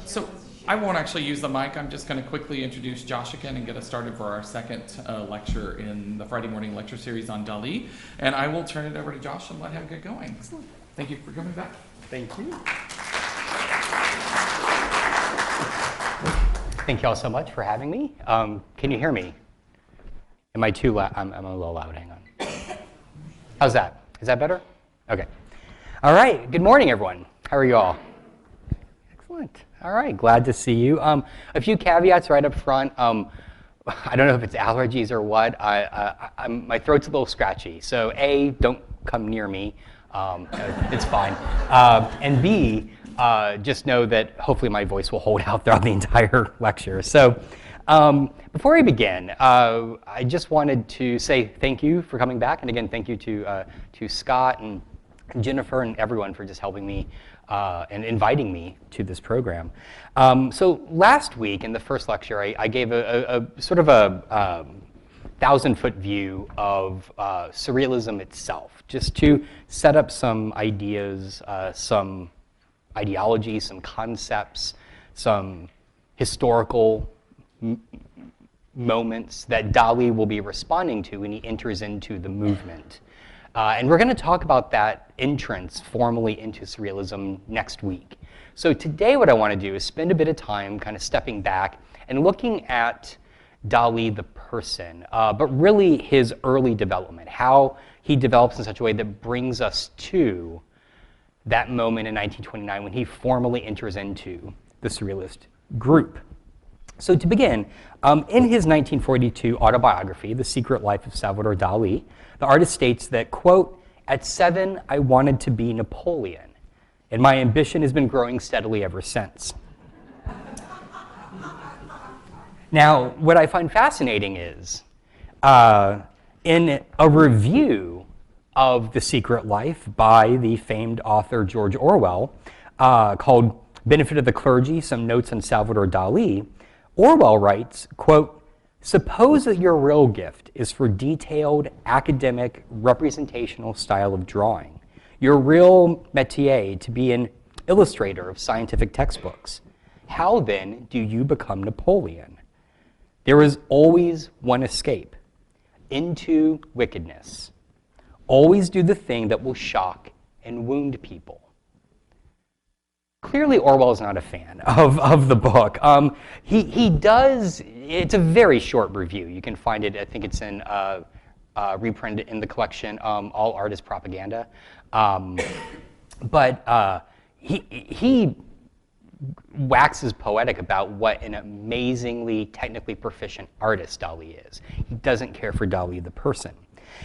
So I won't actually use the mic. I'm just going to quickly introduce Josh again and get us started for our second lecture in the Friday morning lecture series on Dalí. And I will turn it over to Josh and let him get going. Excellent. Thank you for coming back. Thank you. Thank you all so much for having me. Can you hear me? Am I too loud? I'm a little loud. Hang on. How's that? Is that better? Okay. All right. Good morning, everyone. How are you all? Excellent. All right. Glad to see you. A few caveats right up front. I don't know if it's allergies or what. My throat's a little scratchy. So A, don't come near me. It's fine. And B, just know that hopefully my voice will hold out throughout the entire lecture. So before we begin, I just wanted to say thank you for coming back. And again, thank you to Scott and Jennifer and everyone for just helping me and inviting me to this program. So last week in the first lecture, I gave a sort of a 1,000-foot view of Surrealism itself, just to set up some ideas, some ideologies, some concepts, some historical moments that Dalí will be responding to when he enters into the movement. And we're going to talk about that entrance formally into Surrealism next week. So today what I want to do is spend a bit of time kind of stepping back and looking at Dalí the person, but really his early development, how he develops in such a way that brings us to that moment in 1929 when he formally enters into the Surrealist group. So to begin, in his 1942 autobiography, The Secret Life of Salvador Dalí, the artist states that, quote, "At 7, I wanted to be Napoleon, and my ambition has been growing steadily ever since." Now, what I find fascinating is, in a review of The Secret Life by the famed author George Orwell, called Benefit of the Clergy, Some Notes on Salvador Dalí, Orwell writes, quote, "Suppose that your real gift is for detailed, academic, representational style of drawing, your real métier to be an illustrator of scientific textbooks. How then do you become Napoleon? There is always one escape, into wickedness. Always do the thing that will shock and wound people." Clearly, Orwell is not a fan of the book. He does, it's a very short review. You can find it, I think it's in reprinted in the collection, All Art is Propaganda. But he waxes poetic about what an amazingly technically proficient artist Dalí is. He doesn't care for Dalí the person.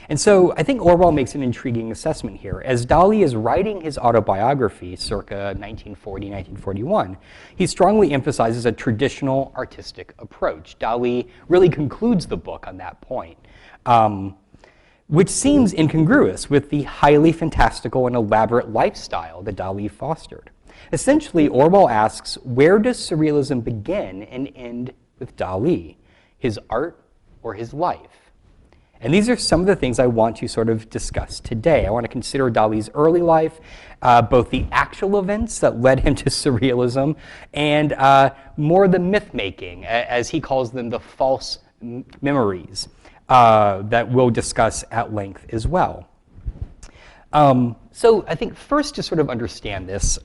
And so I think Orwell makes an intriguing assessment here. As Dalí is writing his autobiography circa 1940, 1941, he strongly emphasizes a traditional artistic approach. Dalí really concludes the book on that point, which seems incongruous with the highly fantastical and elaborate lifestyle that Dalí fostered. Essentially, Orwell asks, where does Surrealism begin and end with Dalí? His art or his life? And these are some of the things I want to sort of discuss today. I want to consider Dalí's early life, both the actual events that led him to Surrealism, and more the myth-making, as he calls them, the false memories, that we'll discuss at length as well. So I think first to sort of understand this,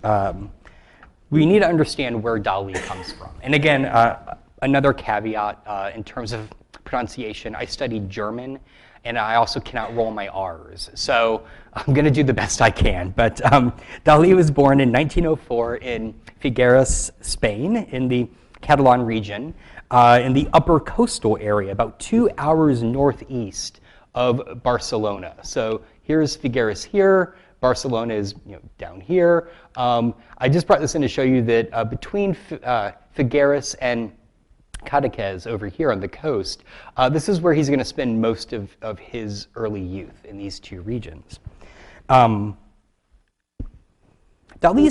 we need to understand where Dalí comes from. And again, another caveat in terms of pronunciation, I studied German, and I also cannot roll my R's. So I'm going to do the best I can. But Dalí was born in 1904 in Figueres, Spain, in the Catalan region, in the upper coastal area, about 2 hours northeast of Barcelona. So here's Figueres here. Barcelona is down here. I just brought this in to show you that between Figueres and Cadaqués over here on the coast, this is where he's going to spend most of his early youth, in these two regions. Dalí's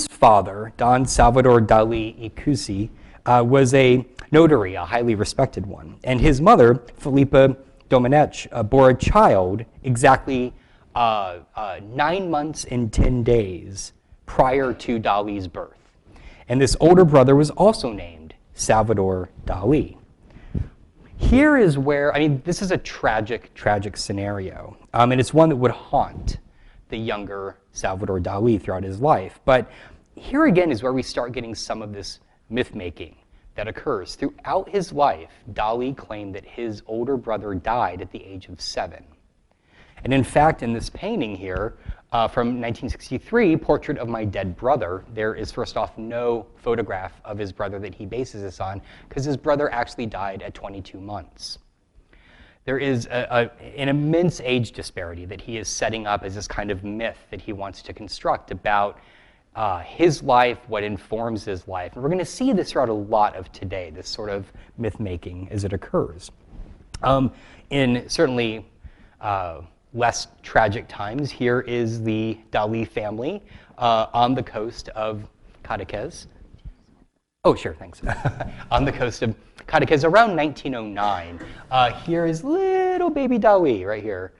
father, Don Salvador Dalí y Cusi, was a notary, a highly respected one, and his mother, Felipa Domenech, bore a child exactly 9 months and 10 days prior to Dalí's birth. And this older brother was also named Salvador Dali. Here is where, I mean, this is a tragic, tragic scenario. And it's one that would haunt the younger Salvador Dali throughout his life. But here again is where we start getting some of this myth-making that occurs. Throughout his life, Dali claimed that his older brother died at the age of 7. And in fact, in this painting here, from 1963, Portrait of My Dead Brother, there is first off no photograph of his brother that he bases this on, because his brother actually died at 22 months. There is an immense age disparity that he is setting up as this kind of myth that he wants to construct about his life, what informs his life. And we're going to see this throughout a lot of today, this sort of myth-making as it occurs. In certainly less tragic times, here is the Dali family on the coast of Cadaqués. Oh, sure, thanks. On the coast of Cadaqués around 1909. Here is little baby Dali right here,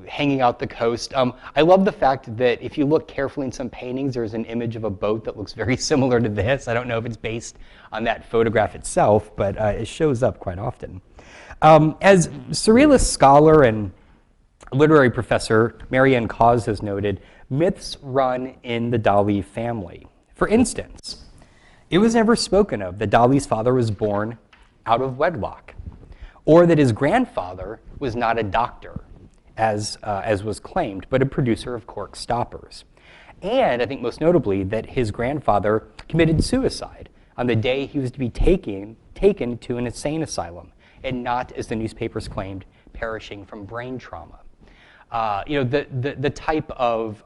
hanging out the coast. I love the fact that if you look carefully in some paintings, there's an image of a boat that looks very similar to this. I don't know if it's based on that photograph itself, but it shows up quite often. As Surrealist scholar and literary professor Marianne Cause has noted, myths run in the Dali family. For instance, it was never spoken of that Dali's father was born out of wedlock, or that his grandfather was not a doctor, as was claimed, but a producer of cork stoppers. And I think most notably that his grandfather committed suicide on the day he was to be taken to an insane asylum, and not, as the newspapers claimed, perishing from brain trauma. The type of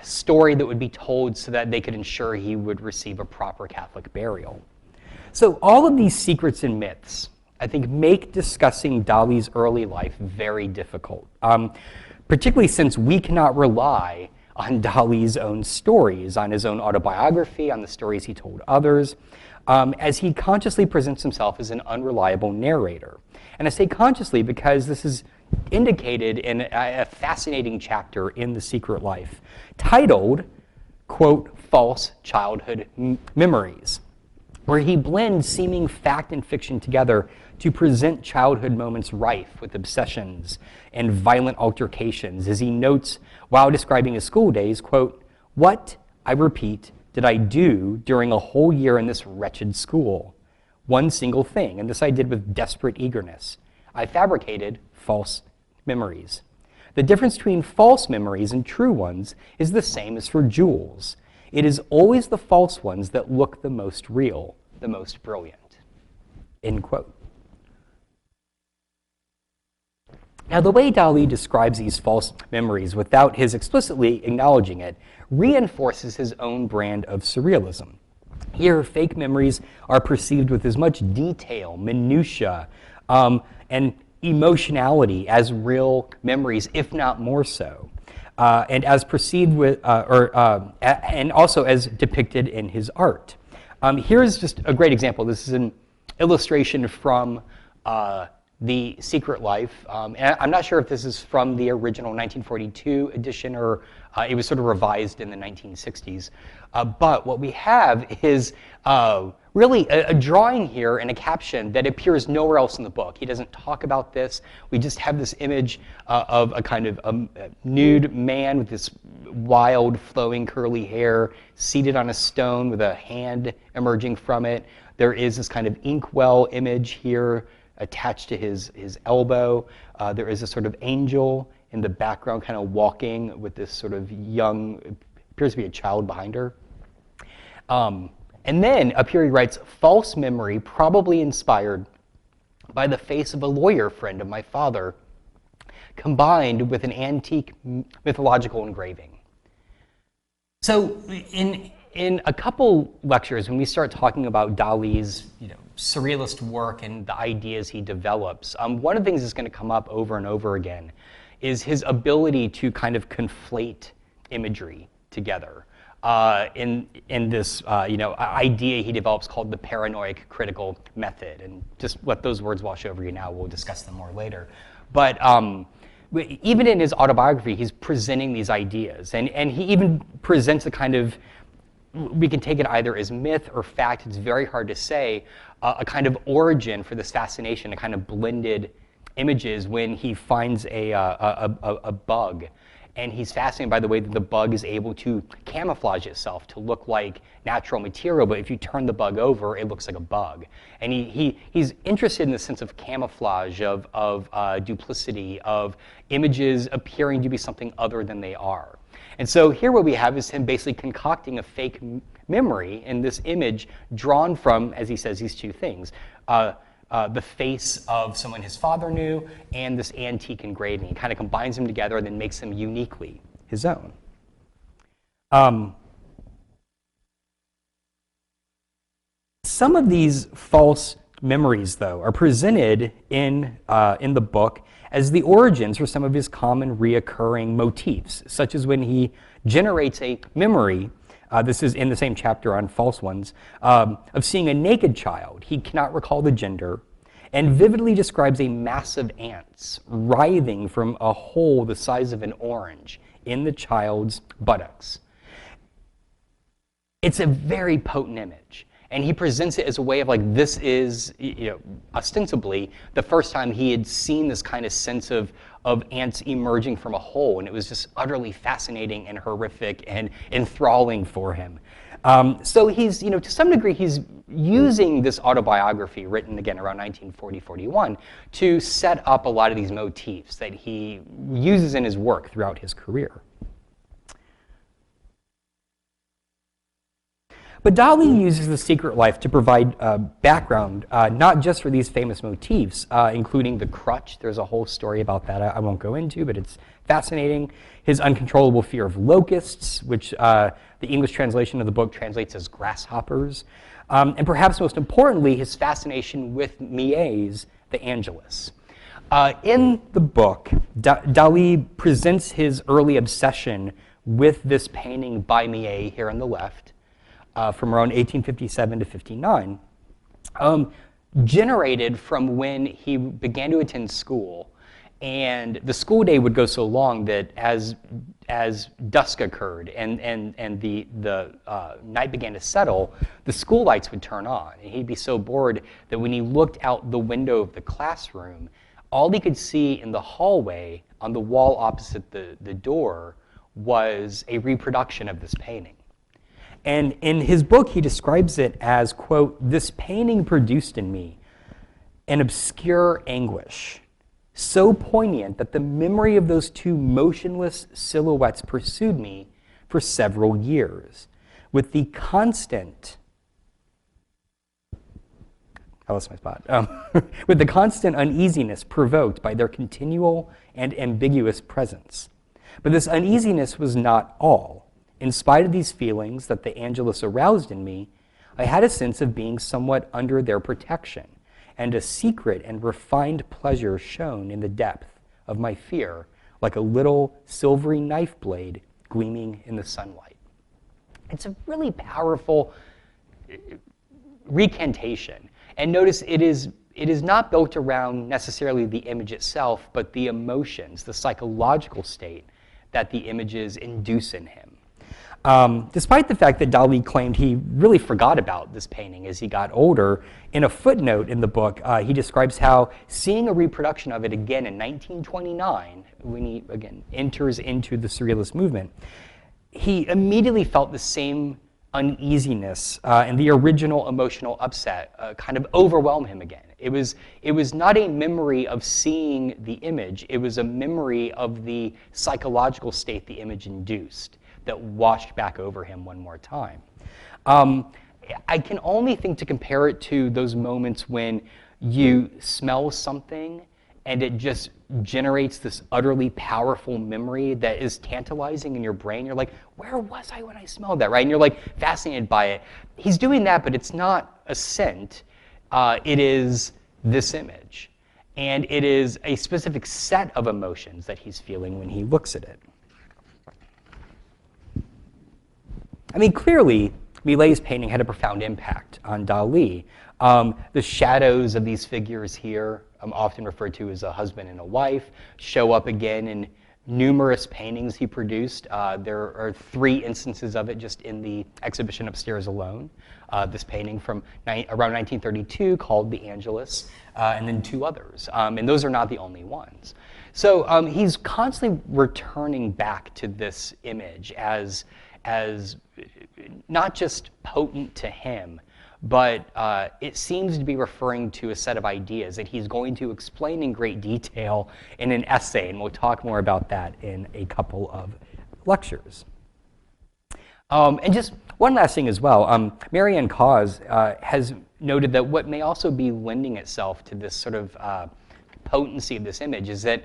story that would be told so that they could ensure he would receive a proper Catholic burial. So all of these secrets and myths, I think, make discussing Dali's early life very difficult, particularly since we cannot rely on Dali's own stories, on his own autobiography, on the stories he told others, as he consciously presents himself as an unreliable narrator. And I say consciously because this is indicated in a fascinating chapter in The Secret Life, titled, quote, False Childhood Memories, where he blends seeming fact and fiction together to present childhood moments rife with obsessions and violent altercations, as he notes while describing his school days, quote, "What, I repeat, did I do during a whole year in this wretched school? One single thing, and this I did with desperate eagerness. I fabricated false memories. The difference between false memories and true ones is the same as for jewels. It is always the false ones that look the most real, the most brilliant." End quote. Now, the way Dali describes these false memories without his explicitly acknowledging it reinforces his own brand of surrealism. Here, fake memories are perceived with as much detail, minutiae, and emotionality as real memories, if not more so, and as perceived with, and also as depicted in his art. Here's just a great example. This is an illustration from The Secret Life. And I'm not sure if this is from the original 1942 edition or it was sort of revised in the 1960s. But what we have is really a drawing here and a caption that appears nowhere else in the book. He doesn't talk about this. We just have this image of a kind of a nude man with this wild, flowing, curly hair, seated on a stone with a hand emerging from it. There is this kind of inkwell image here attached to his elbow. There is a sort of angel in the background kind of walking with this sort of young, appears to be a child behind her. And then up here he writes, "False memory probably inspired by the face of a lawyer friend of my father, combined with an antique mythological engraving." So in a couple lectures, when we start talking about Dali's surrealist work and the ideas he develops, one of the things that's going to come up over and over again is his ability to kind of conflate imagery together in this idea he develops called the paranoid critical method. And just let those words wash over you now. We'll discuss them more later. But even in his autobiography, he's presenting these ideas. And he even presents a kind of, we can take it either as myth or fact, it's very hard to say, a kind of origin for this fascination, a kind of blended images when he finds a bug. And he's fascinated by the way that the bug is able to camouflage itself to look like natural material, but if you turn the bug over, it looks like a bug. And he's interested in the sense of camouflage, of duplicity, of images appearing to be something other than they are. And so here what we have is him basically concocting a fake memory in this image drawn from, as he says, these two things. The face of someone his father knew and this antique engraving. He kind of combines them together and then makes them uniquely his own. Some of these false memories, though, are presented in the book as the origins for some of his common reoccurring motifs, such as when he generates a memory. This is in the same chapter on false ones, of seeing a naked child. He cannot recall the gender, and vividly describes a mass of ants writhing from a hole the size of an orange in the child's buttocks. It's a very potent image. And he presents it as a way of like, this is, ostensibly the first time he had seen this kind of sense of ants emerging from a hole. And it was just utterly fascinating and horrific and enthralling for him. So he's, to some degree, he's using this autobiography written again around 1940-41 to set up a lot of these motifs that he uses in his work throughout his career. But Dali uses The Secret Life to provide background, not just for these famous motifs, including the crutch. There's a whole story about that I won't go into, but it's fascinating. His uncontrollable fear of locusts, which the English translation of the book translates as grasshoppers. And perhaps most importantly, his fascination with Millet's The Angelus. In the book, Dali presents his early obsession with this painting by Millet here on the left, from around 1857 to 59, generated from when he began to attend school. And the school day would go so long that as dusk occurred and the night began to settle, the school lights would turn on. And he'd be so bored that when he looked out the window of the classroom, all he could see in the hallway on the wall opposite the door was a reproduction of this painting. And in his book, he describes it as, quote, "This painting produced in me an obscure anguish, so poignant that the memory of those two motionless silhouettes pursued me for several years, with the constant," I lost my spot, "with the constant uneasiness provoked by their continual and ambiguous presence. But this uneasiness was not all. In spite of these feelings that the Angelus aroused in me, I had a sense of being somewhat under their protection, and a secret and refined pleasure shone in the depth of my fear, like a little silvery knife blade gleaming in the sunlight." It's a really powerful recantation. And notice it is not built around necessarily the image itself, but the emotions, the psychological state that the images induce in him. Despite the fact that Dali claimed he really forgot about this painting as he got older, in a footnote in the book, he describes how seeing a reproduction of it again in 1929, when he, again, enters into the Surrealist movement, he immediately felt the same uneasiness and the original emotional upset kind of overwhelm him again. It was not a memory of seeing the image, it was a memory of the psychological state the image induced that washed back over him one more time. I can only think to compare it to those moments when you smell something and it just generates this utterly powerful memory that is tantalizing in your brain. You're like, where was I when I smelled that, right? And you're like fascinated by it. He's doing that, but it's not a scent. It is this image. And it is a specific set of emotions that he's feeling when he looks at it. I mean, clearly, Millet's painting had a profound impact on Dalí. The shadows of these figures here often referred to as a husband and a wife, show up again in numerous paintings he produced. There are 3 instances of it just in the exhibition upstairs alone. This painting from around 1932 called The Angelus, and then 2 others. And those are not the only ones. So he's constantly returning back to this image as not just potent to him, but it seems to be referring to a set of ideas that he's going to explain in great detail in an essay, and we'll talk more about that in a couple of lectures. And just one last thing as well, Marianne Cause has noted that what may also be lending itself to this sort of potency of this image is that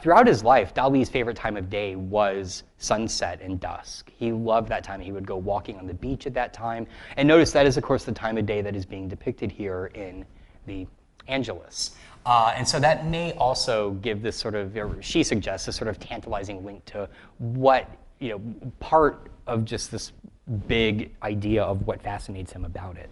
throughout his life, Dali's favorite time of day was sunset and dusk. He loved that time. He would go walking on the beach at that time. And notice that is, of course, the time of day that is being depicted here in the Angelus. And so that may also give this sort of, she suggests, a sort of tantalizing link to what, part of just this big idea of what fascinates him about it.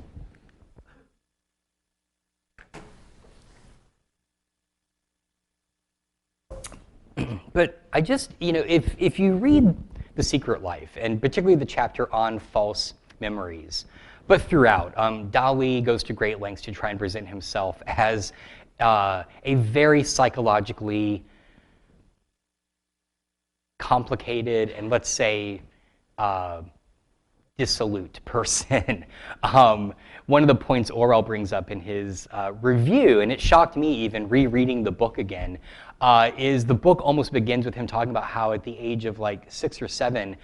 But I just, if you read The Secret Life, and particularly the chapter on false memories, but throughout, Dali goes to great lengths to try and present himself as a very psychologically complicated and, let's say, dissolute person. One of the points Orwell brings up in his review, and it shocked me even rereading the book again, is the book almost begins with him talking about how at the age of like 6 or 7,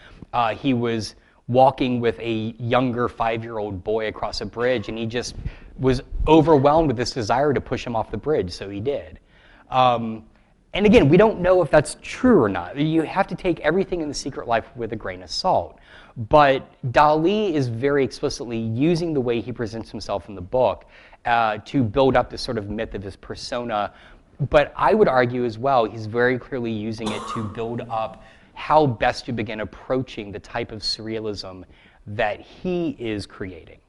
he was walking with a younger 5-year-old boy across a bridge, and he just was overwhelmed with this desire to push him off the bridge, so he did. And again, we don't know if that's true or not. You have to take everything in The Secret Life with a grain of salt. But Dali is very explicitly using the way he presents himself in the book to build up this sort of myth of his persona. But I would argue as well, he's very clearly using it to build up how best to begin approaching the type of surrealism that he is creating.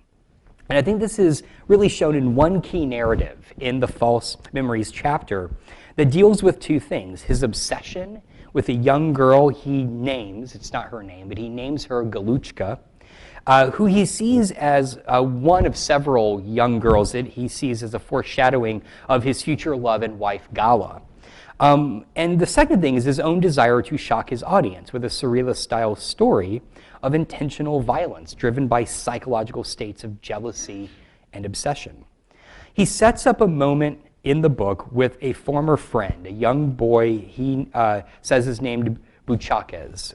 And I think this is really shown in one key narrative in the False Memories chapter that deals with 2 things: his obsession with a young girl he names, it's not her name, but he names her Galuchka, who he sees as one of several young girls that he sees as a foreshadowing of his future love and wife, Gala. And the second thing is his own desire to shock his audience with a surrealist-style story of intentional violence driven by psychological states of jealousy and obsession. He sets up a moment in the book with a former friend, a young boy he says is named Buchakes,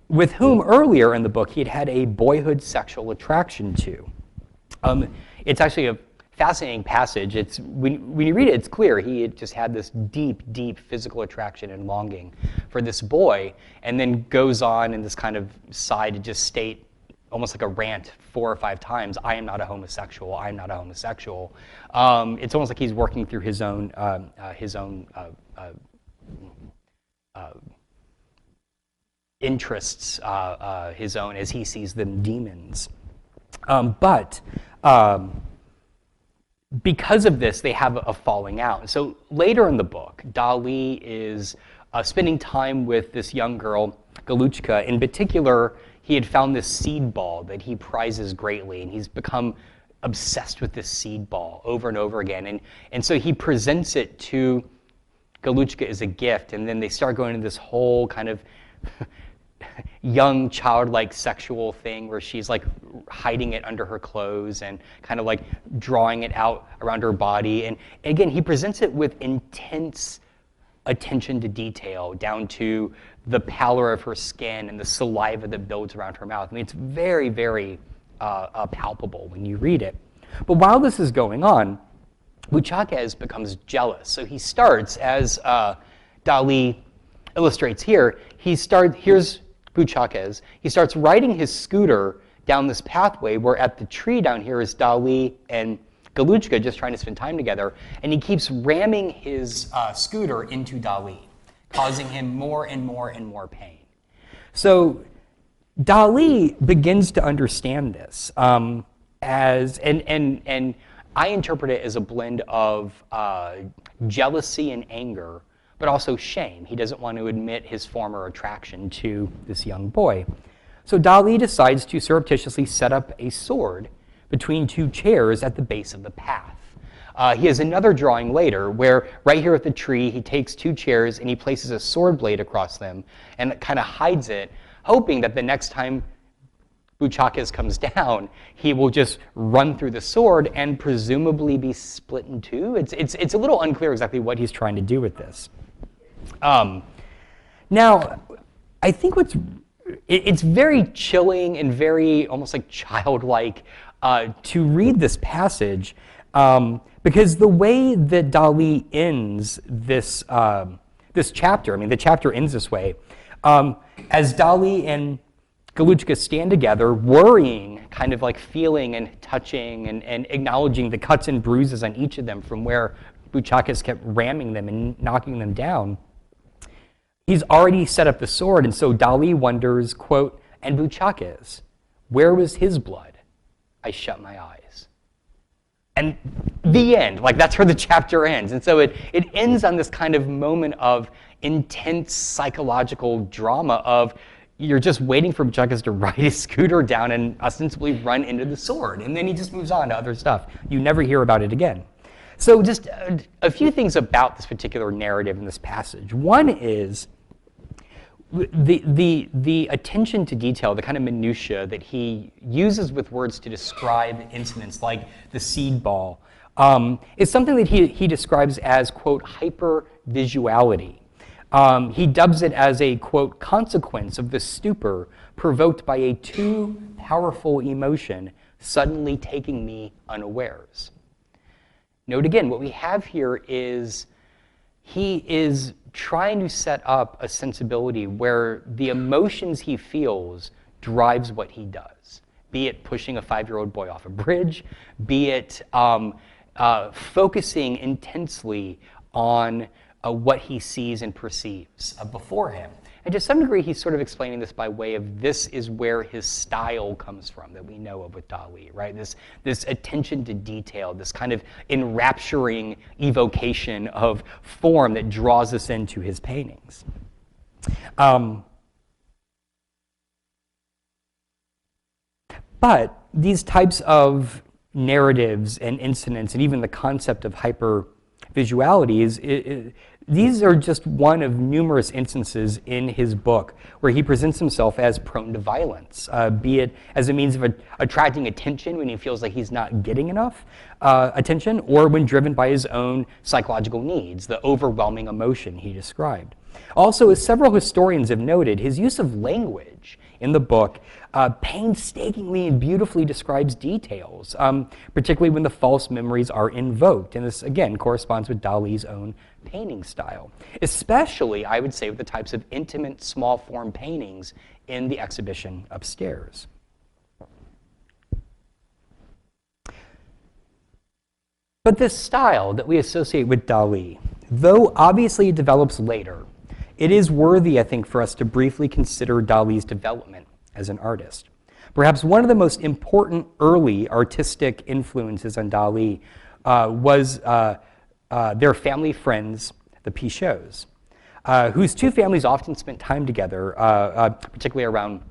with whom earlier in the book he had had a boyhood sexual attraction to. It's actually a fascinating passage. It's when you read it, it's clear he had just had this deep, deep physical attraction and longing for this boy, and then goes on in this kind of side to just state, almost like a rant 4 or 5 times, I am not a homosexual, I am not a homosexual. It's almost like he's working through his own interests, his own, as he sees them, demons. But because of this, they have a falling out. So later in the book, Dali is spending time with this young girl, Galuchka. In particular, he had found this seed ball that he prizes greatly, and he's become obsessed with this seed ball over and over again. And so he presents it to Galuchka as a gift, and then they start going into this whole kind of young, childlike sexual thing where she's like hiding it under her clothes and kind of like drawing it out around her body. And again, he presents it with intense attention to detail, down to the pallor of her skin and the saliva that builds around her mouth. I mean, it's very, very palpable when you read it. But while this is going on, Buchakes becomes jealous. So he starts, as Dali illustrates here, here's Buchakes. He starts riding his scooter down this pathway where at the tree down here is Dali and Galuchka just trying to spend time together, and he keeps ramming his scooter into Dali, causing him more and more and more pain. So Dali begins to understand this and I interpret it as a blend of jealousy and anger, but also shame. He doesn't want to admit his former attraction to this young boy. So Dali decides to surreptitiously set up a sword between two chairs at the base of the path. He has another drawing later where right here at the tree, he takes two chairs and he places a sword blade across them and kind of hides it, hoping that the next time Bouchakis comes down, he will just run through the sword and presumably be split in two. It's a little unclear exactly what he's trying to do with this. Now, I think it's very chilling and very almost like childlike to read this passage because the way that Dali ends this chapter, I mean, the chapter ends this way, as Dali and Galuchka stand together, worrying, kind of like feeling and touching and acknowledging the cuts and bruises on each of them from where Bouchakis kept ramming them and knocking them down. He's already set up the sword, and so Dali wonders, quote, "And Bouchakis, where was his blood? I shut my eyes." And the end, like that's where the chapter ends. And so it ends on this kind of moment of intense psychological drama of you're just waiting for Bouchakis to ride his scooter down and ostensibly run into the sword. And then he just moves on to other stuff. You never hear about it again. So just a few things about this particular narrative in this passage. One is the attention to detail, the kind of minutia that he uses with words to describe incidents like the seed ball, is something that he describes as, quote, hypervisuality. He dubs it as a, quote, consequence of the stupor provoked by a too powerful emotion suddenly taking me unawares. Note again, what we have here is he is trying to set up a sensibility where the emotions he feels drives what he does, be it pushing a 5-year-old boy off a bridge, be it focusing intensely on what he sees and perceives before him. And to some degree, he's sort of explaining this by way of this is where his style comes from that we know of with Dali, right? This attention to detail, this kind of enrapturing evocation of form that draws us into his paintings. But these types of narratives and incidents, and even the concept of hypervisuality, these are just one of numerous instances in his book where he presents himself as prone to violence, be it as a means of attracting attention when he feels like he's not getting enough attention, or when driven by his own psychological needs, the overwhelming emotion he described. Also, as several historians have noted, his use of language in the book painstakingly and beautifully describes details, particularly when the false memories are invoked. And this, again, corresponds with Dali's own painting style, especially, I would say, with the types of intimate, small-form paintings in the exhibition upstairs. But this style that we associate with Dali, though obviously it develops later, it is worthy, I think, for us to briefly consider Dali's development as an artist. Perhaps one of the most important early artistic influences on Dali was their family friends, the Pichots, whose two families often spent time together, particularly around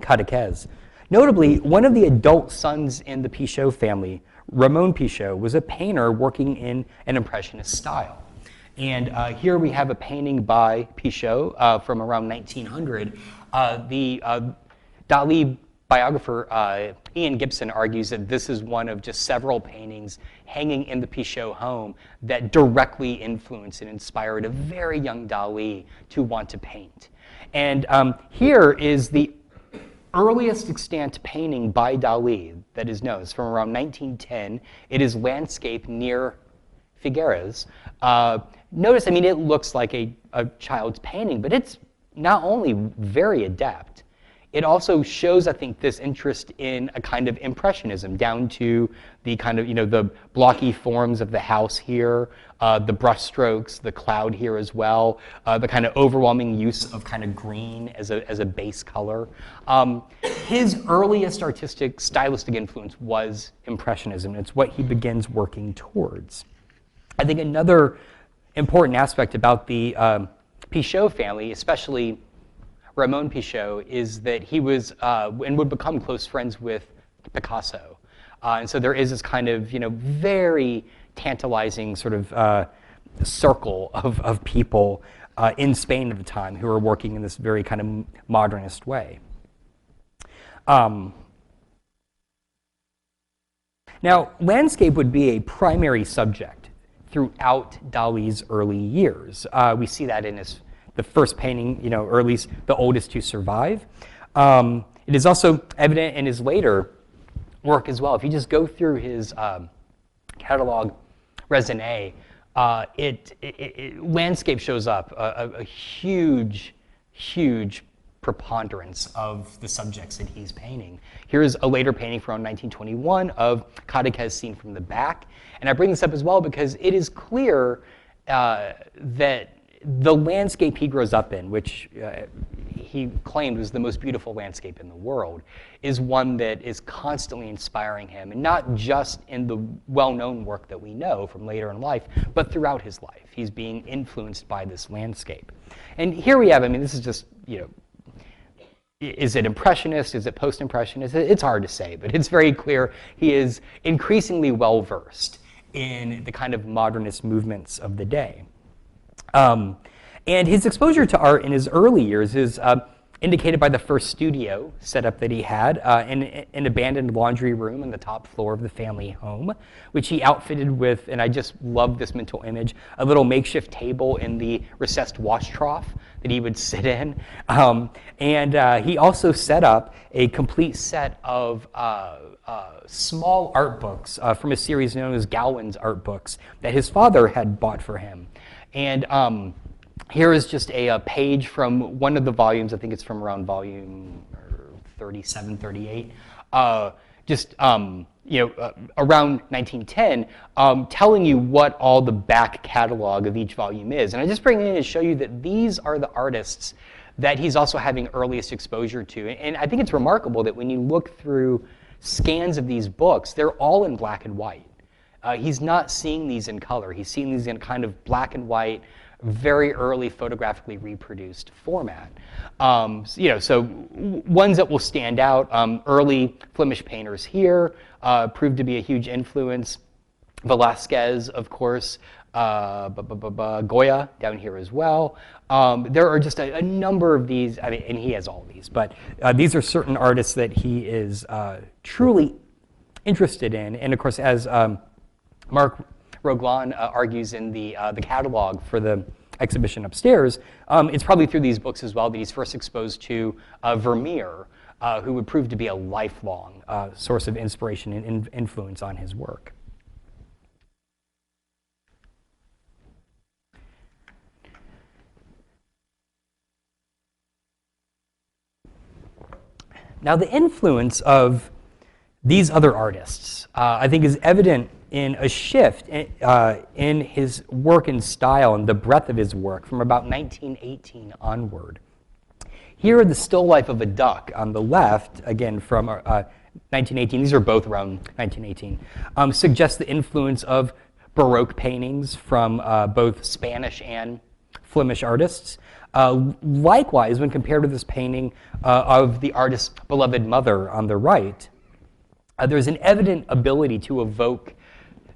Cadaqués. Notably, one of the adult sons in the Pichot family, Ramon Pichot, was a painter working in an Impressionist style. And here we have a painting by Pichot from around 1900. The Dali biographer Ian Gibson argues that this is one of just several paintings hanging in the Pichot home that directly influenced and inspired a very young Dali to want to paint. And here is the earliest extant painting by Dali that is known. It's from around 1910. It is landscape near Figueres. Notice, I mean, it looks like a child's painting, but it's not only very adept, it also shows, I think, this interest in a kind of impressionism, down to the kind of, the blocky forms of the house here, the brushstrokes, the cloud here as well, the kind of overwhelming use of kind of green as a base color. His earliest artistic, stylistic influence was Impressionism. It's what he begins working towards. I think another important aspect about the Pichot family, especially Ramon Pichot, is that he was and would become close friends with Picasso. And so there is this kind of, very tantalizing sort of circle of people in Spain at the time who were working in this very kind of modernist way. Now, landscape would be a primary subject throughout Dali's early years. We see that in the first painting, or at least the oldest to survive. It is also evident in his later work as well. If you just go through his catalog raisonné, landscape shows up, a huge preponderance of the subjects that he's painting. Here's a later painting from 1921 of Cadiquez seen from the back. And I bring this up as well because it is clear that the landscape he grows up in, which he claimed was the most beautiful landscape in the world, is one that is constantly inspiring him, and not just in the well-known work that we know from later in life, but throughout his life. He's being influenced by this landscape. And here we have, this is just, is it impressionist? Is it post-impressionist? It's hard to say, but it's very clear he is increasingly well-versed in the kind of modernist movements of the day. And his exposure to art in his early years is indicated by the first studio setup that he had in an abandoned laundry room on the top floor of the family home, which he outfitted with, and I just love this mental image, a little makeshift table in the recessed wash trough that he would sit in. And he also set up a complete set of small art books from a series known as Galwin's art books that his father had bought for him. And here is just a page from one of the volumes. I think it's from around volume 37, 38. Around 1910, telling you what all the back catalog of each volume is. And I just bring it in to show you that these are the artists that he's also having earliest exposure to. And I think it's remarkable that when you look through scans of these books, they're all in black and white. He's not seeing these in color. He's seeing these in kind of black and white, very early photographically reproduced format. So ones that will stand out, early Flemish painters here proved to be a huge influence. Velasquez, of course, Goya down here as well. There are just a number of these, and he has all these, but these are certain artists that he is truly interested in. And of course, as Marc Roglan argues in the catalog for the exhibition upstairs, it's probably through these books as well that he's first exposed to Vermeer, who would prove to be a lifelong source of inspiration and influence on his work. Now, the influence of these other artists, I think, is evident in a shift in his work and style and the breadth of his work from about 1918 onward. Here, the still life of a duck on the left, again from 1918, these are both around 1918, suggests the influence of Baroque paintings from both Spanish and Flemish artists. Likewise, when compared to this painting of the artist's beloved mother on the right, there's an evident ability to evoke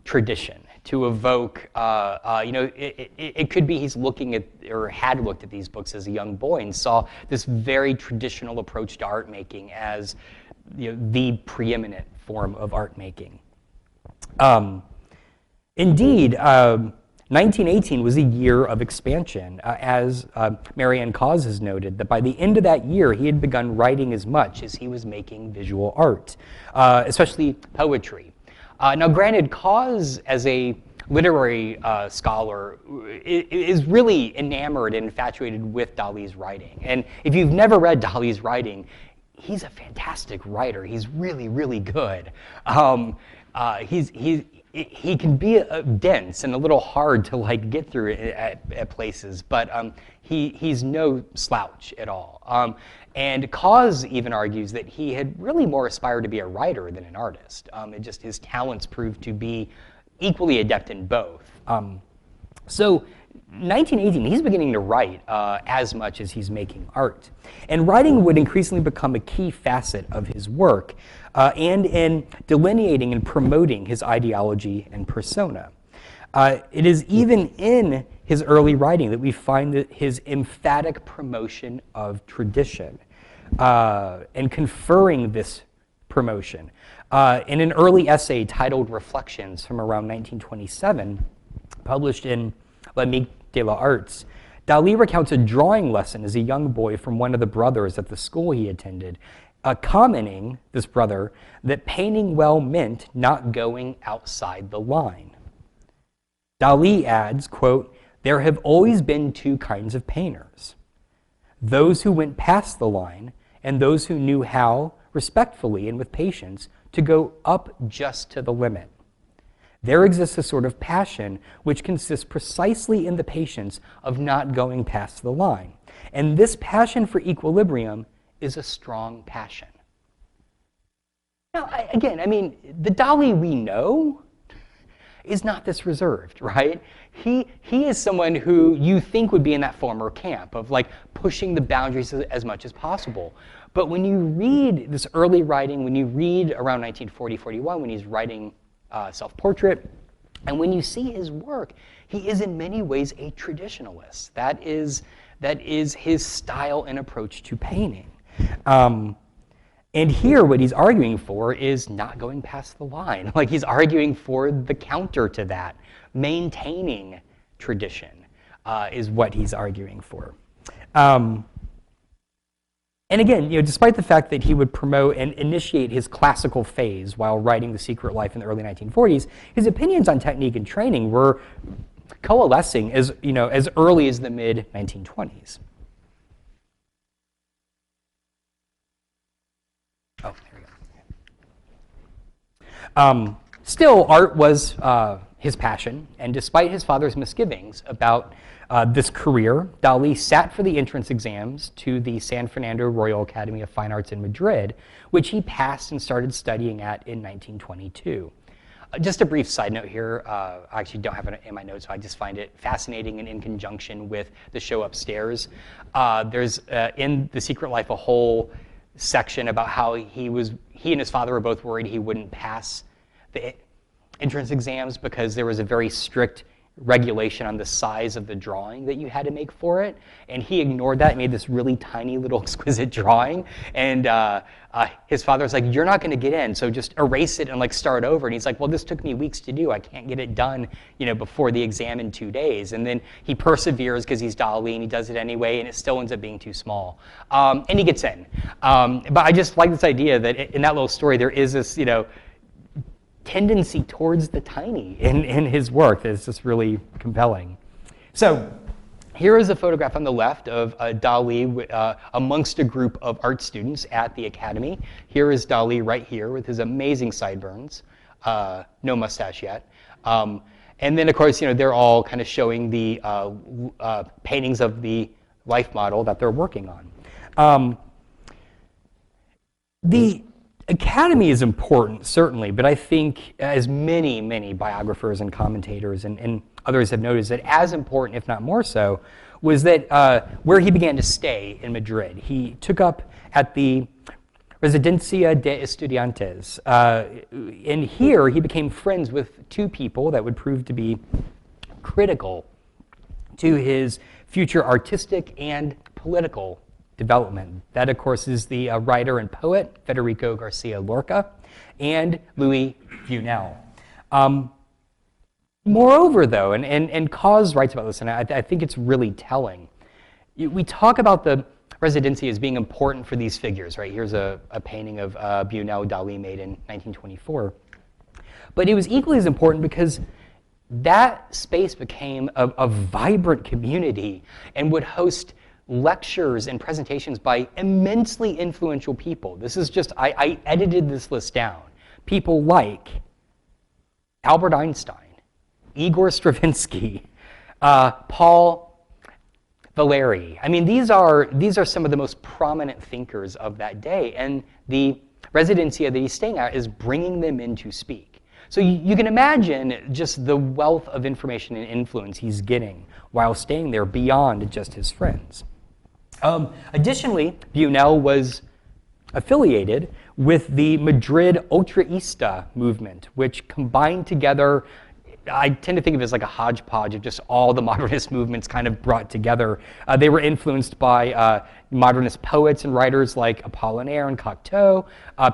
tradition, to evoke, it could be he's looking at, or had looked at these books as a young boy and saw this very traditional approach to art making as the preeminent form of art making. Indeed, 1918 was a year of expansion, as Marianne Cause has noted, that by the end of that year, he had begun writing as much as he was making visual art, especially poetry. Now, granted, Cause, as a literary scholar, is really enamored and infatuated with Dali's writing. And if you've never read Dali's writing, he's a fantastic writer. He's really, really good. He can be dense and a little hard to like get through at places, but he's no slouch at all. And Cause even argues that he had really more aspired to be a writer than an artist. Just his talents proved to be equally adept in both. So 1918, he's beginning to write as much as he's making art. And writing would increasingly become a key facet of his work and in delineating and promoting his ideology and persona. It is even in his early writing that we find that his emphatic promotion of tradition and conferring this promotion. In an early essay titled Reflections from around 1927, published in L'Amique de la Arts, Dalí recounts a drawing lesson as a young boy from one of the brothers at the school he attended, commenting, this brother, that painting well meant not going outside the line. Dalí adds, quote, "There have always been two kinds of painters, those who went past the line and those who knew how, respectfully and with patience, to go up just to the limit. There exists a sort of passion which consists precisely in the patience of not going past the line. And this passion for equilibrium is a strong passion." Now, again, the Dalí we know is not this reserved, right? He is someone who you think would be in that former camp of like pushing the boundaries as much as possible. But when you read this early writing, when you read around 1940-41, when he's writing self-portrait, and when you see his work, he is in many ways a traditionalist. That is his style and approach to painting. And here, what he's arguing for is not going past the line. Like he's arguing for the counter to that. Maintaining tradition is what he's arguing for. And again, despite the fact that he would promote and initiate his classical phase while writing The Secret Life in the early 1940s, his opinions on technique and training were coalescing as early as the mid-1920s. Oh, there we go. Still, art was his passion, and despite his father's misgivings about this career, Dalí sat for the entrance exams to the San Fernando Royal Academy of Fine Arts in Madrid, which he passed and started studying at in 1922. Just a brief side note here. I actually don't have it in my notes, so I just find it fascinating and in conjunction with the show upstairs. There's in The Secret Life a whole section about how he and his father were both worried he wouldn't pass the entrance exams because there was a very strict regulation on the size of the drawing that you had to make for it, and he ignored that and made this really tiny little exquisite drawing, and his father was like, "You're not going to get in, so just erase it and like start over." And he's like, "Well, this took me weeks to do. I can't get it done, before the exam in 2 days." And then he perseveres because he's Dalí and he does it anyway, and it still ends up being too small, and he gets in. But I just like this idea that in that little story there is this tendency towards the tiny in his work that is just really compelling. So here is a photograph on the left of Dalí amongst a group of art students at the Academy. Here is Dalí right here with his amazing sideburns, no mustache yet. And then, of course, they're all kind of showing the paintings of the life model that they're working on. The Academy is important, certainly, but I think as many, many biographers and commentators and others have noticed that as important, if not more so, was that where he began to stay in Madrid. He took up at the Residencia de Estudiantes. And here he became friends with two people that would prove to be critical to his future artistic and political development. That, of course, is the writer and poet Federico Garcia Lorca and Louis Buñuel. Moreover, though, and Cause writes about this, and I think it's really telling. We talk about the Residencia as being important for these figures, right? Here's a painting of Buñuel Dalí made in 1924. But it was equally as important because that space became a vibrant community and would host lectures and presentations by immensely influential people. This is just, I edited this list down. People like Albert Einstein, Igor Stravinsky, Paul Valéry. I mean, these are some of the most prominent thinkers of that day, and the residencia that he's staying at is bringing them in to speak. So you can imagine just the wealth of information and influence he's getting while staying there beyond just his friends. Additionally, Bunel was affiliated with the Madrid Ultraista movement, which combined together, I tend to think of it as like a hodgepodge of just all the modernist movements kind of brought together. They were influenced by modernist poets and writers like Apollinaire and Cocteau,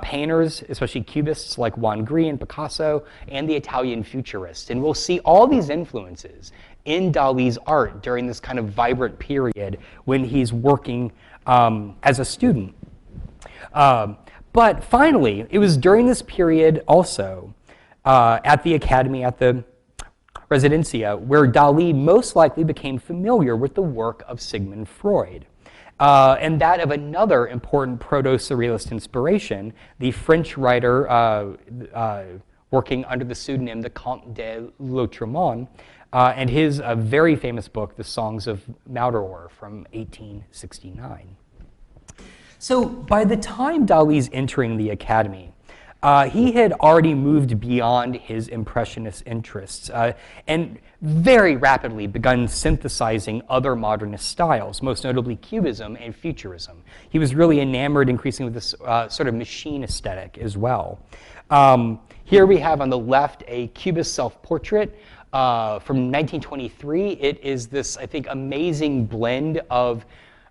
painters, especially cubists like Juan Gris and Picasso, and the Italian futurists. And we'll see all these influences in Dalí's art during this kind of vibrant period when he's working as a student. But finally, it was during this period also at the academy, at the Residencia, where Dalí most likely became familiar with the work of Sigmund Freud, and that of another important proto-surrealist inspiration, the French writer working under the pseudonym the Comte de Lautremont, and his very famous book, The Songs of Mauderer, from 1869. So by the time Dalí's entering the academy, he had already moved beyond his impressionist interests and very rapidly begun synthesizing other modernist styles, most notably Cubism and Futurism. He was really enamored increasingly with this sort of machine aesthetic as well. Here we have on the left a Cubist self-portrait from 1923. It is this, I think, amazing blend of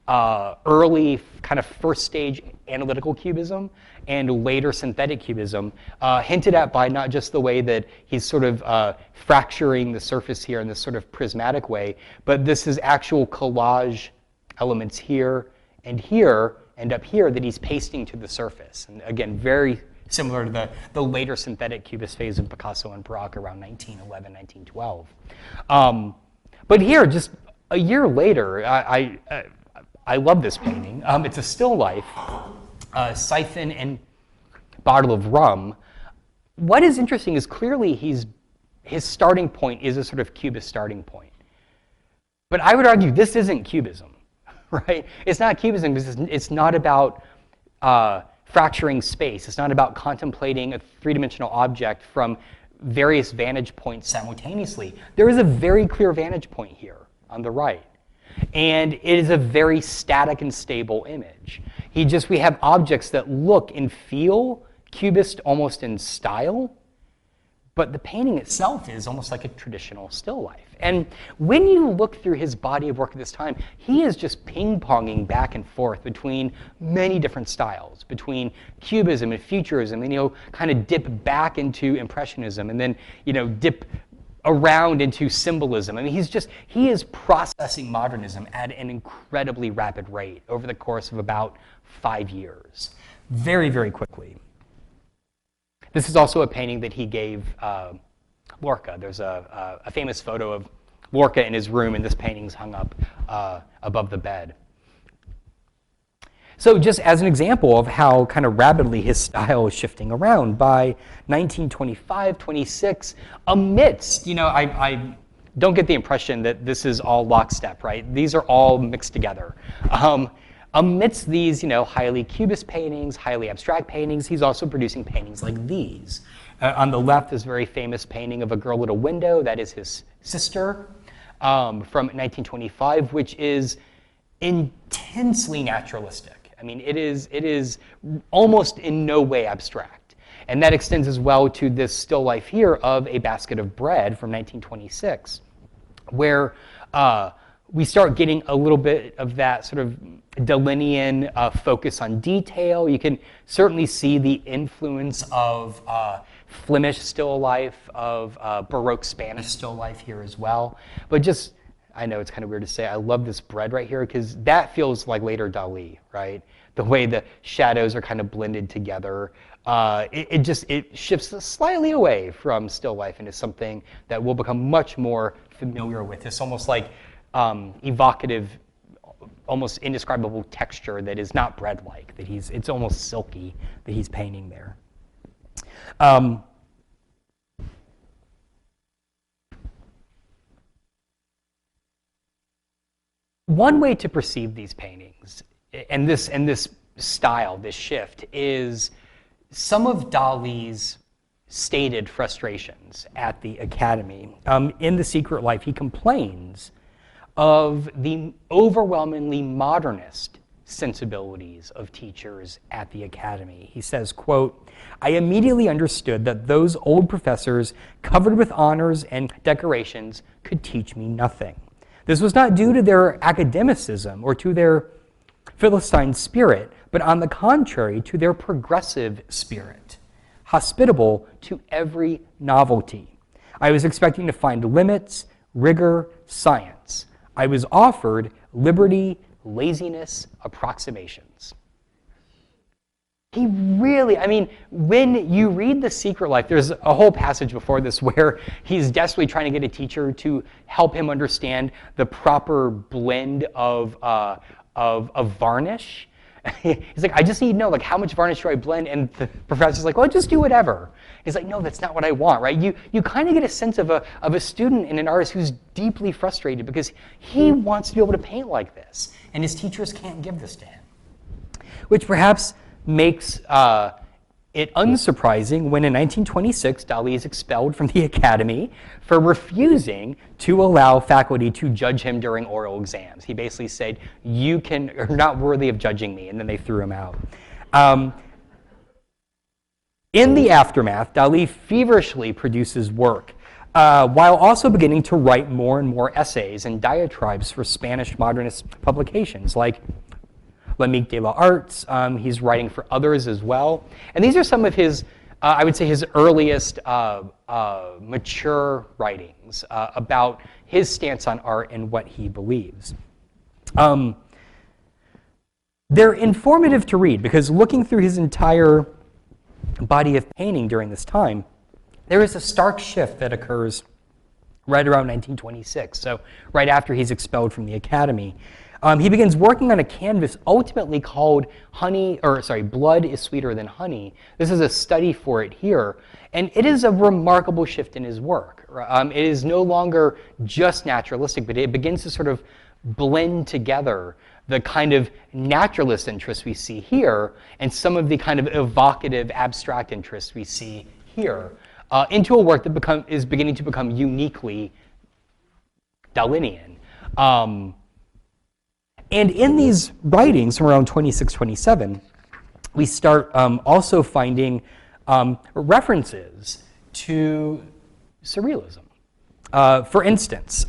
early kind of first stage analytical cubism and later synthetic cubism, hinted at by not just the way that he's sort of fracturing the surface here in this sort of prismatic way, but this is actual collage elements here and up here that he's pasting to the surface. And again, very similar to the later synthetic cubist phase of Picasso and Braque around 1911, 1912. But here, just a year later, I love this painting. It's a still life, siphon and bottle of rum. What is interesting is clearly his starting point is a sort of Cubist starting point. But I would argue this isn't Cubism, right? It's not Cubism because it's not about fracturing space. It's not about contemplating a three-dimensional object from various vantage points simultaneously. There is a very clear vantage point here on the right. And it is a very static and stable image. We have objects that look and feel Cubist almost in style, but the painting itself is almost like a traditional still life. And when you look through his body of work at this time, he is just ping-ponging back and forth between many different styles, between Cubism and Futurism, and kind of dip back into Impressionism, and then dip around into symbolism. I mean, he is processing modernism at an incredibly rapid rate over the course of about 5 years, very, very quickly. This is also a painting that he gave Lorca. There's a famous photo of Lorca in his room, and this painting's hung up above the bed. So just as an example of how kind of rapidly his style is shifting around, by 1925, 26, amidst, I don't get the impression that this is all lockstep, right? These are all mixed together. Amidst these, highly Cubist paintings, highly abstract paintings, he's also producing paintings like these. On the left, this very famous painting of a girl at a window. That is his sister from 1925, which is intensely naturalistic. I mean, it is almost in no way abstract. And that extends as well to this still life here of a basket of bread from 1926, where we start getting a little bit of that sort of Dalínian focus on detail. You can certainly see the influence of Flemish still life, of Baroque Spanish still life here as well. But I know it's kind of weird to say, I love this bread right here because that feels like later Dalí, right? The way the shadows are kind of blended together. It shifts slightly away from still life into something that we'll become much more familiar with. It's almost like evocative almost indescribable texture that is not bread-like, it's almost silky that he's painting there. One way to perceive these paintings, and this style, this shift, is some of Dali's stated frustrations at the Academy. In The Secret Life, he complains of the overwhelmingly modernist sensibilities of teachers at the Academy. He says, quote, "I immediately understood that those old professors covered with honors and decorations could teach me nothing. This was not due to their academicism or to their Philistine spirit, but on the contrary, to their progressive spirit, hospitable to every novelty. I was expecting to find limits, rigor, science. I was offered liberty, laziness, approximations." He really, I mean, when you read The Secret Life, there's a whole passage before this where he's desperately trying to get a teacher to help him understand the proper blend of varnish. He's like, "I just need to know, like, how much varnish do I blend?" And the professor's like, "Well, just do whatever." He's like, "No, that's not what I want," right? You kind of get a sense of a student and an artist who's deeply frustrated because he wants to be able to paint like this, and his teachers can't give this to him. Which perhaps makes it unsurprising when in 1926, Dalí is expelled from the Academy for refusing to allow faculty to judge him during oral exams. He basically said, "You are not worthy of judging me," and then they threw him out. In the aftermath, Dalí feverishly produces work, while also beginning to write more and more essays and diatribes for Spanish modernist publications like L'Amique de l'Arts. He's writing for others as well. And these are some of his, I would say, his earliest mature writings about his stance on art and what he believes. They're informative to read because looking through his entire body of painting during this time, there is a stark shift that occurs right around 1926, so right after he's expelled from the Academy. He begins working on a canvas ultimately called Blood is Sweeter Than Honey. This is a study for it here, and it is a remarkable shift in his work. It is no longer just naturalistic, but it begins to sort of blend together the kind of naturalist interests we see here and some of the kind of evocative, abstract interests we see here into a work that is beginning to become uniquely Dalinian. And in these writings from around 26, 27, we start also finding references to Surrealism. For instance,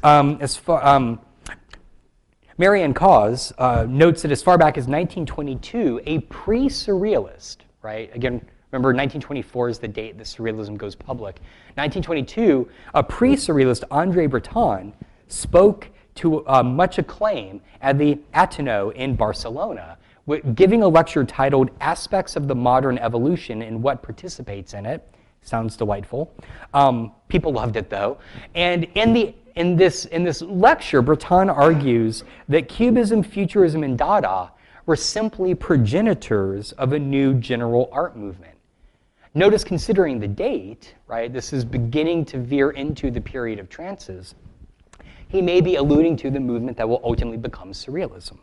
Marianne Cause notes that as far back as 1922, a pre-Surrealist, right? Again, remember 1924 is the date that Surrealism goes public. 1922, a pre-Surrealist, André Breton, spoke to much acclaim at the Ateneo in Barcelona, giving a lecture titled Aspects of the Modern Evolution and What Participates in It. Sounds delightful. People loved it though. And in this lecture, Breton argues that Cubism, Futurism, and Dada were simply progenitors of a new general art movement. Notice, considering the date, right, this is beginning to veer into the period of trances. He may be alluding to the movement that will ultimately become Surrealism.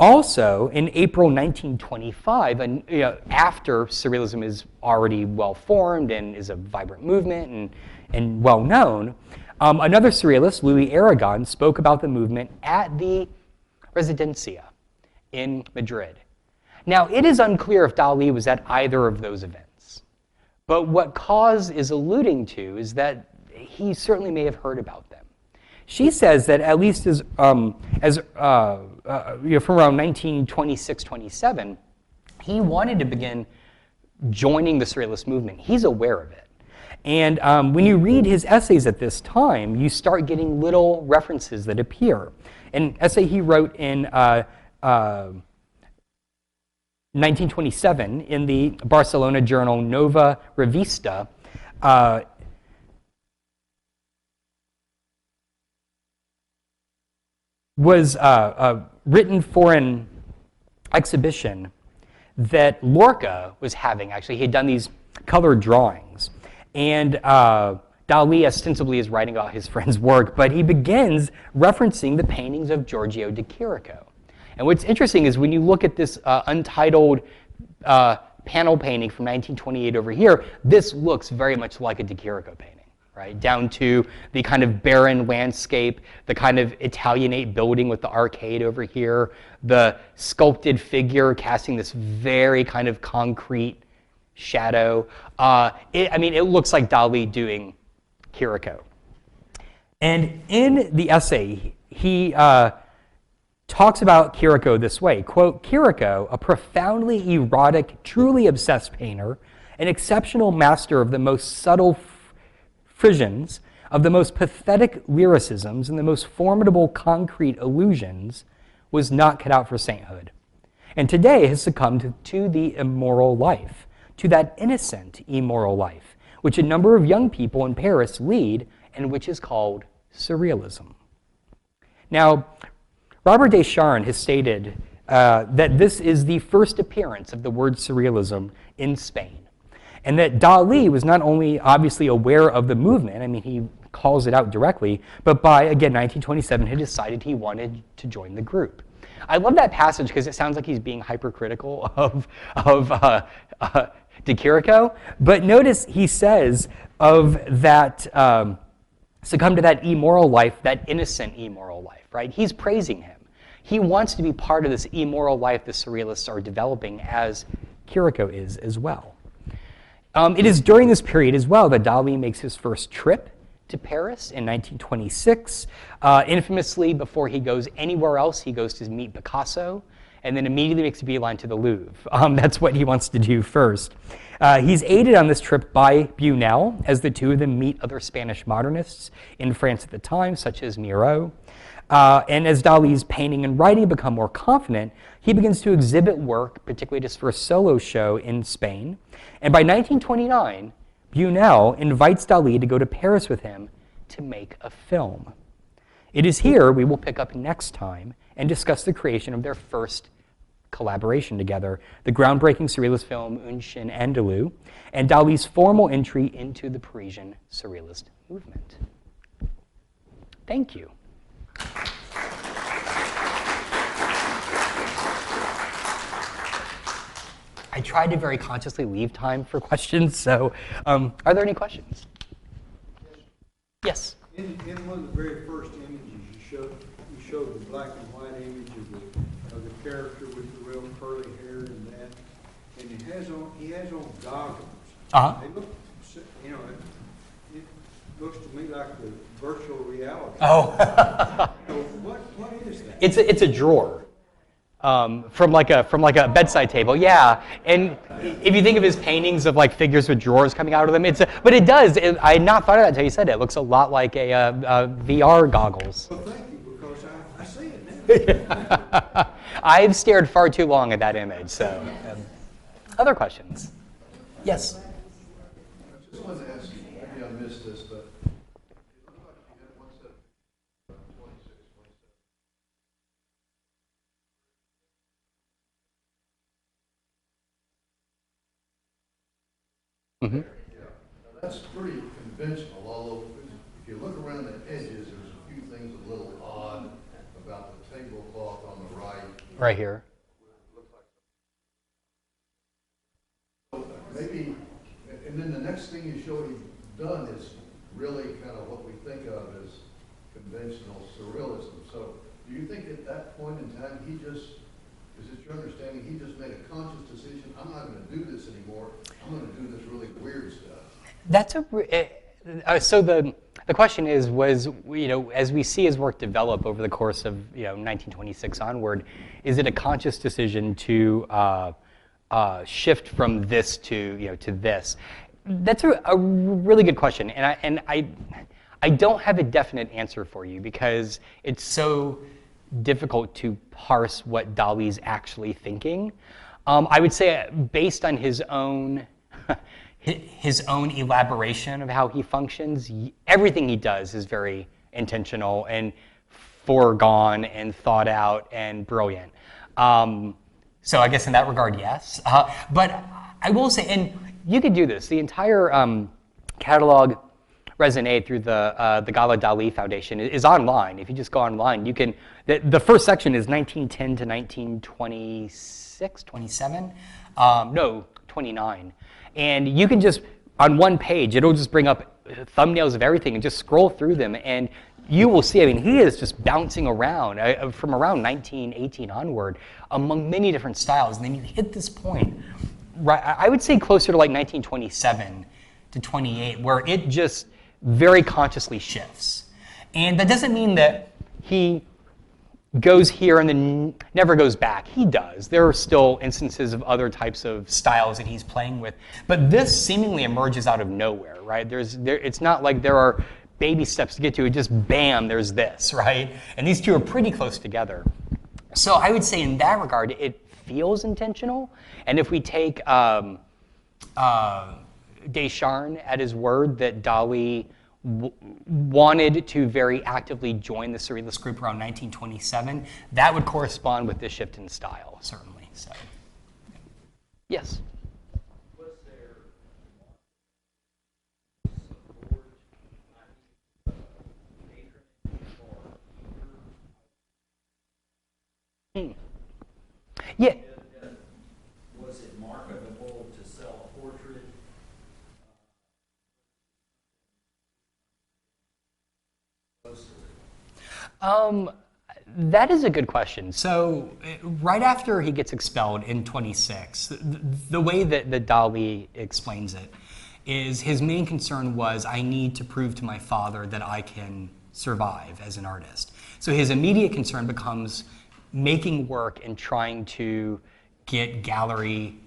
Also, in April 1925, after Surrealism is already well-formed and is a vibrant movement and well-known, another Surrealist, Louis Aragon, spoke about the movement at the Residencia in Madrid. Now, it is unclear if Dalí was at either of those events, but what Cause is alluding to is that he certainly may have heard about them. She says that at least from around 1926-27, he wanted to begin joining the Surrealist movement. He's aware of it. And when you read his essays at this time, you start getting little references that appear. An essay he wrote in 1927 in the Barcelona journal Nova Revista, was written for an exhibition that Lorca was having. Actually, he had done these colored drawings. And Dali ostensibly is writing about his friend's work, but he begins referencing the paintings of Giorgio de Chirico. And what's interesting is when you look at this untitled panel painting from 1928 over here, this looks very much like a de Chirico painting, right? Down to the kind of barren landscape, the kind of Italianate building with the arcade over here, the sculpted figure casting this very kind of concrete shadow. It looks like Dali doing Chirico. And in the essay, he talks about Chirico this way, quote, Chirico, a profoundly erotic, truly obsessed painter, an exceptional master of the most subtle frisons, of the most pathetic lyricisms, and the most formidable concrete illusions, was not cut out for sainthood. And today has succumbed to the immoral life, to that innocent immoral life, which a number of young people in Paris lead, and which is called Surrealism. Now, Robert Descharnes has stated that this is the first appearance of the word Surrealism in Spain, and that Dalí was not only obviously aware of the movement, he calls it out directly, but by, again, 1927, he decided he wanted to join the group. I love that passage because it sounds like he's being hypercritical of de Chirico, but notice he says of that, succumb to that immoral life, that innocent immoral life, right? He's praising him. He wants to be part of this immoral life the Surrealists are developing, as Chirico is as well. It is during this period as well that Dalí makes his first trip to Paris in 1926. Infamously, before he goes anywhere else, he goes to meet Picasso, and then immediately makes a beeline to the Louvre. That's what he wants to do first. He's aided on this trip by Bunel, as the two of them meet other Spanish modernists in France at the time, such as Miro. And as Dalí's painting and writing become more confident, he begins to exhibit work, particularly at his first solo show in Spain. And by 1929, Bunel invites Dalí to go to Paris with him to make a film. It is here we will pick up next time and discuss the creation of their first collaboration together, the groundbreaking Surrealist film Un Chien Andalou, and Dalí's formal entry into the Parisian Surrealist movement. Thank you. I tried to very consciously leave time for questions, so are there any questions? Yes? In one of the very first images, you showed the black and white image of the character with the real curly hair and that, and he has on goggles. Uh-huh. They look, it looks to me like the virtual reality. Oh. So what is that? It's a drawer. From like a bedside table, yeah. And if you think of his paintings of like figures with drawers coming out of them, but it does. I had not thought of that until you said it. It looks a lot like a VR goggles. Well, thank you, because I see it now. I've stared far too long at that image. So, other questions? Yes. I just wanted to ask you, maybe I missed this, but it looked like you had one set of 26, 27. Mm-hmm. Yeah, now that's pretty conventional, although if you look around the edges, there's a few things a little odd about the tablecloth on the right. Right here. Maybe, and then the next thing you showed you've done is really kind of what we think of as conventional surrealism. So do you think at that point in time is it your understanding, he just made a conscious decision, I'm not going to do this anymore, I'm going to do this really weird stuff? So the question is, as we see his work develop over the course of 1926 onward, is it a conscious decision to shift from this to this? That's a really good question, and I don't have a definite answer for you because it's so difficult to parse what Dalí's actually thinking. I would say, based on his own elaboration of how he functions, everything he does is very intentional and foregone and thought out and brilliant. So I guess in that regard, yes. But I will say, and you could do this. The entire catalog Resonate through the Gala Dali Foundation is online. If you just go online, you can, the first section is 1910 to 1926, 27? No, 29. And you can just, on one page, it'll just bring up thumbnails of everything and just scroll through them, and you will see, I mean, he is just bouncing around from around 1918 onward among many different styles. And then you hit this point, right, I would say closer to like 1927 to 28, where it just very consciously shifts. And that doesn't mean that he goes here and then never goes back. He does. There are still instances of other types of styles that he's playing with. But this seemingly emerges out of nowhere, right? It's not like there are baby steps to get to it. Just bam, there's this, right? And these two are pretty close together. So I would say in that regard, it feels intentional. And if we take Descharnes at his word that Dali wanted to very actively join the Surrealist group around 1927, that would correspond with this shift in style, certainly. So, yes? Was there support, patronage, or Yeah. was it marketable to sell a portrait? That is a good question. So right after he gets expelled in 26, the way that Dali explains it is his main concern was, I need to prove to my father that I can survive as an artist. So his immediate concern becomes making work and trying to get gallery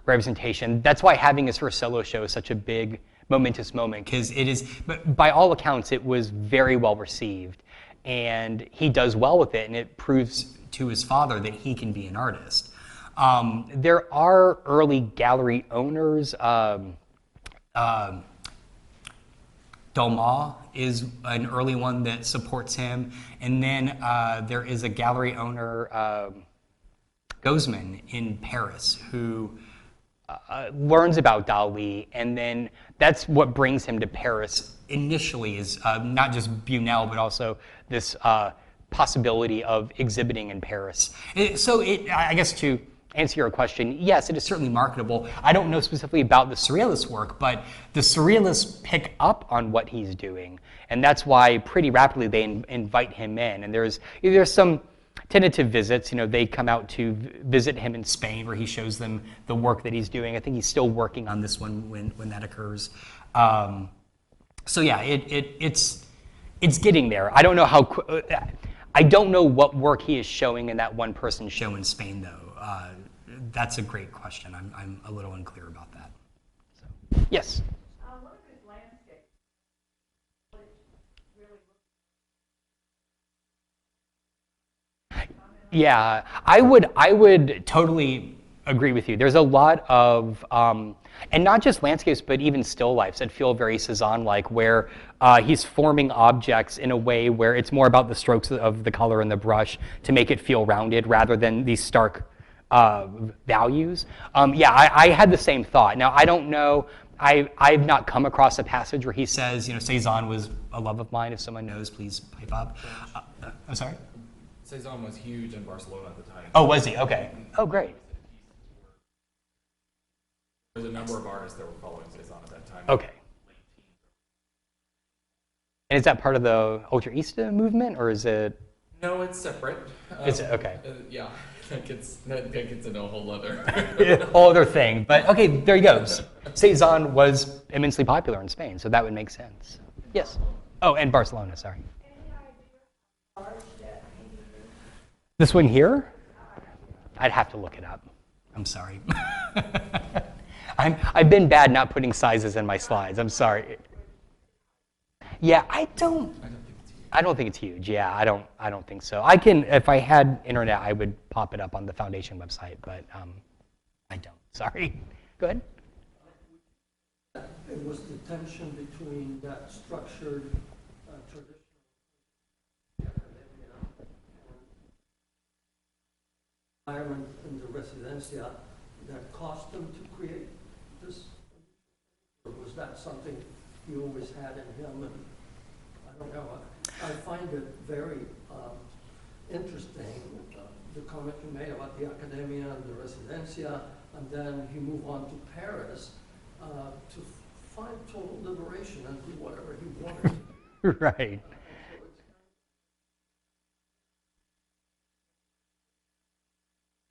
representation. That's why having his first solo show is such a big, momentous moment, because it is, but by all accounts, it was very well received. And he does well with it, and it proves to his father that he can be an artist. There are early gallery owners. Doma is an early one that supports him. And then there is a gallery owner, Gozman in Paris, who learns about Dali, and then that's what brings him to Paris initially, is not just Bunel, but also this possibility of exhibiting in Paris. So I guess to answer your question, yes, it is certainly marketable. I don't know specifically about the Surrealist work, but the Surrealists pick up on what he's doing, and that's why pretty rapidly they invite him in. And there's some tentative visits. You know, they come out to visit him in Spain, where he shows them the work that he's doing. I think he's still working on this one when that occurs. So yeah, it's getting there. I don't know how. I don't know what work he is showing in that one-person show in Spain, though. That's a great question. I'm a little unclear about that. So, yes. One of his landscapes really Yeah, I would totally agree with you. There's a lot of, and not just landscapes, but even still lifes that feel very Cezanne-like, where he's forming objects in a way where it's more about the strokes of the color and the brush to make it feel rounded rather than these stark values. I had the same thought. Now, I don't know, I've not come across a passage where he says, you know, Cezanne was a love of mine. If someone knows, please pipe up. I'm sorry? Cezanne was huge in Barcelona at the time. Oh, was he? Okay. Oh, great. There's a number of artists that were following Cezanne at that time. Okay. And is that part of the Ultraista movement, or is it? No, it's separate. Is it? Okay. Yeah, that gets into a whole other whole other thing. But okay, there he goes. Cezanne was immensely popular in Spain, so that would make sense. Yes. Oh, and Barcelona. Sorry. This one here? I'd have to look it up. I'm sorry. I've been bad not putting sizes in my slides. I'm sorry. Yeah, I don't think it's huge. Yeah, I don't think so. I can, if I had internet, I would pop it up on the foundation website, but I don't. Sorry. Go ahead. It was the tension between that structured traditional environment in the residencia that caused them to create this? Or was that something he always had in him? And I don't know. I find it very interesting, the comment you made about the academia and the residencia, and then he moved on to Paris to find total liberation and do whatever he wanted. Right.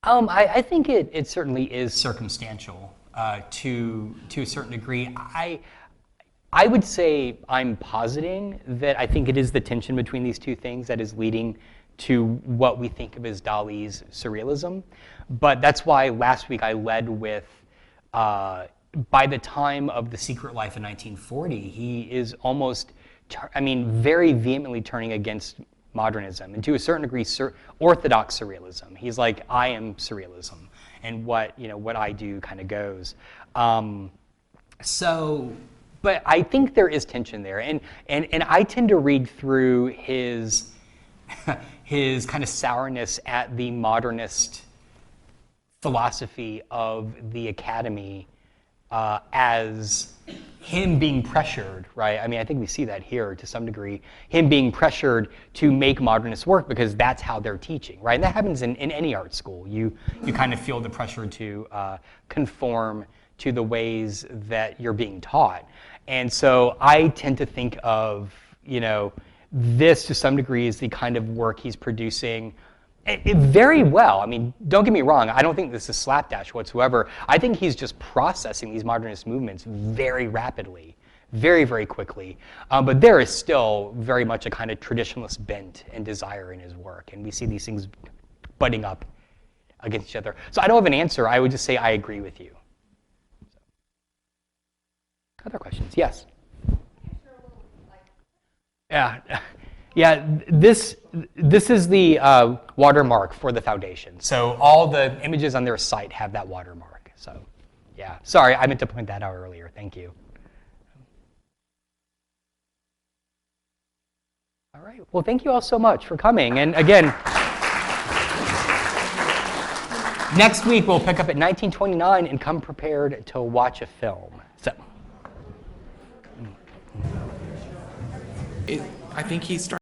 I think it certainly is circumstantial to a certain degree. I would say I'm positing that I think it is the tension between these two things that is leading to what we think of as Dali's surrealism. But that's why last week I led with, by the time of The Secret Life in 1940, he is almost, very vehemently turning against modernism, and to a certain degree, orthodox surrealism. He's like, I am surrealism, and what I do kind of goes. But I think there is tension there, and I tend to read through his kind of sourness at the modernist philosophy of the academy as him being pressured, right? I think we see that here to some degree, him being pressured to make modernist work because that's how they're teaching, right? And that happens in any art school. You kind of feel the pressure to conform to the ways that you're being taught. And so I tend to think of, this to some degree is the kind of work he's producing very well. Don't get me wrong, I don't think this is slapdash whatsoever. I think he's just processing these modernist movements very rapidly, very, very quickly. But there is still very much a kind of traditionalist bent and desire in his work, and we see these things butting up against each other. So I don't have an answer. I would just say I agree with you. Other questions? Yes? Yeah. This is the watermark for the foundation. So all the images on their site have that watermark. So, yeah. Sorry, I meant to point that out earlier. Thank you. All right. Well, thank you all so much for coming. And again, next week we'll pick up at 1929 and come prepared to watch a film. So. I think he's starting.